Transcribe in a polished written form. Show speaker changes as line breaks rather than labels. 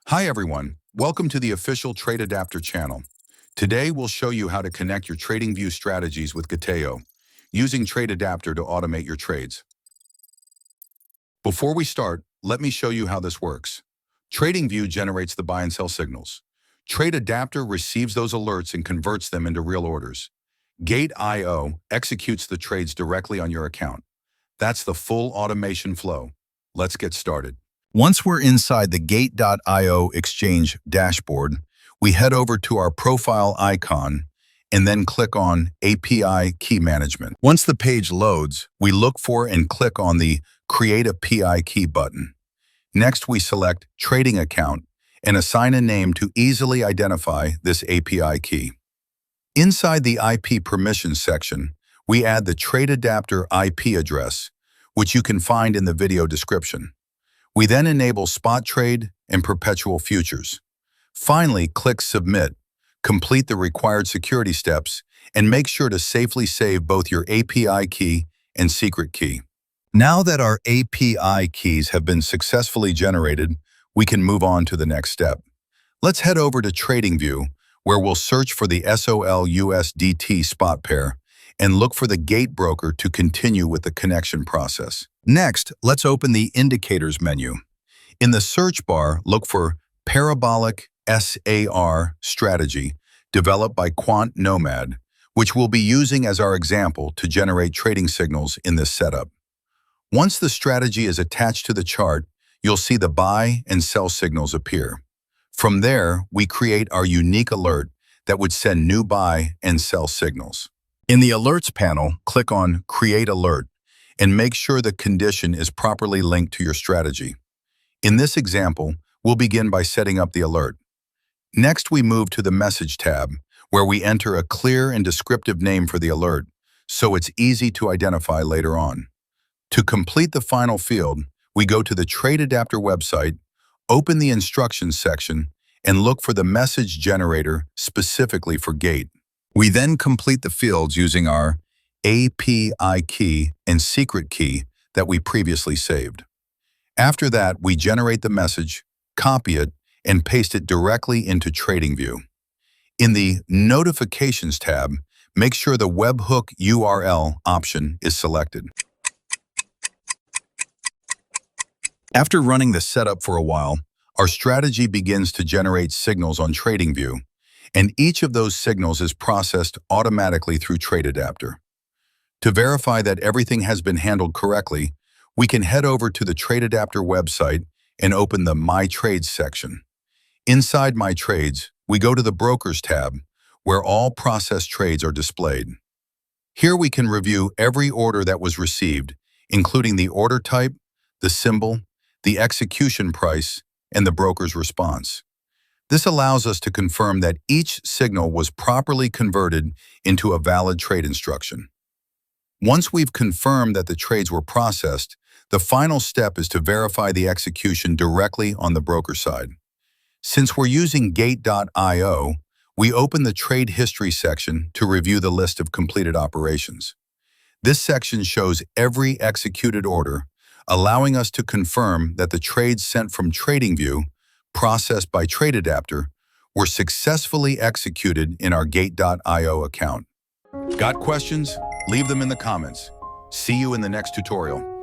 Hi everyone, welcome to the official TradeAdapter channel. Today we'll show you how to connect your TradingView strategies with Gateo, using TradeAdapter to automate your trades. Before we start, let me show you how this works. TradingView generates the buy and sell signals. TradeAdapter receives those alerts and converts them into real orders. Gate.io executes the trades directly on your account. That's the full automation flow. Let's get started. Once we're inside the Gate.io Exchange dashboard, we head over to our profile icon and then click on API Key Management. Once the page loads, we look for and click on the Create a PI Key button. Next, we select Trading Account and assign a name to easily identify this API key. Inside the IP Permissions section, we add the TradeAdapter IP address, which you can find in the video description. We then enable spot trade and perpetual futures. Finally, click Submit, complete the required security steps, and make sure to safely save both your API key and secret key. Now that our API keys have been successfully generated, we can move on to the next step. Let's head over to TradingView, where we'll search for the SOL-USDT spot pair and look for the gate broker to continue with the connection process. Next, let's open the Indicators menu. In the search bar, look for Parabolic SAR strategy developed by Quant Nomad, which we'll be using as our example to generate trading signals in this setup. Once the strategy is attached to the chart, you'll see the buy and sell signals appear. From there, we create our unique alert that would send new buy and sell signals. In the Alerts panel, click on Create Alert and make sure the condition is properly linked to your strategy. In this example, we'll begin by setting up the alert. Next, we move to the Message tab, where we enter a clear and descriptive name for the alert, so it's easy to identify later on. To complete the final field, we go to the TradeAdapter website, open the Instructions section, and look for the message generator specifically for Gate. We then complete the fields using our API key and secret key that we previously saved. After that, we generate the message, copy it, and paste it directly into TradingView. In the Notifications tab, make sure the webhook URL option is selected. After running the setup for a while, our strategy begins to generate signals on TradingView, and each of those signals is processed automatically through TradeAdapter. To verify that everything has been handled correctly, we can head over to the TradeAdapter website and open the My Trades section. Inside My Trades, we go to the Brokers tab, where all processed trades are displayed. Here we can review every order that was received, including the order type, the symbol, the execution price, and the broker's response. This allows us to confirm that each signal was properly converted into a valid trade instruction. Once we've confirmed that the trades were processed, the final step is to verify the execution directly on the broker side. Since we're using Gate.io, we open the Trade History section to review the list of completed operations. This section shows every executed order, allowing us to confirm that the trades sent from TradingView, processed by TradeAdapter, were successfully executed in our Gate.io account. Got questions? Leave them in the comments. See you in the next tutorial.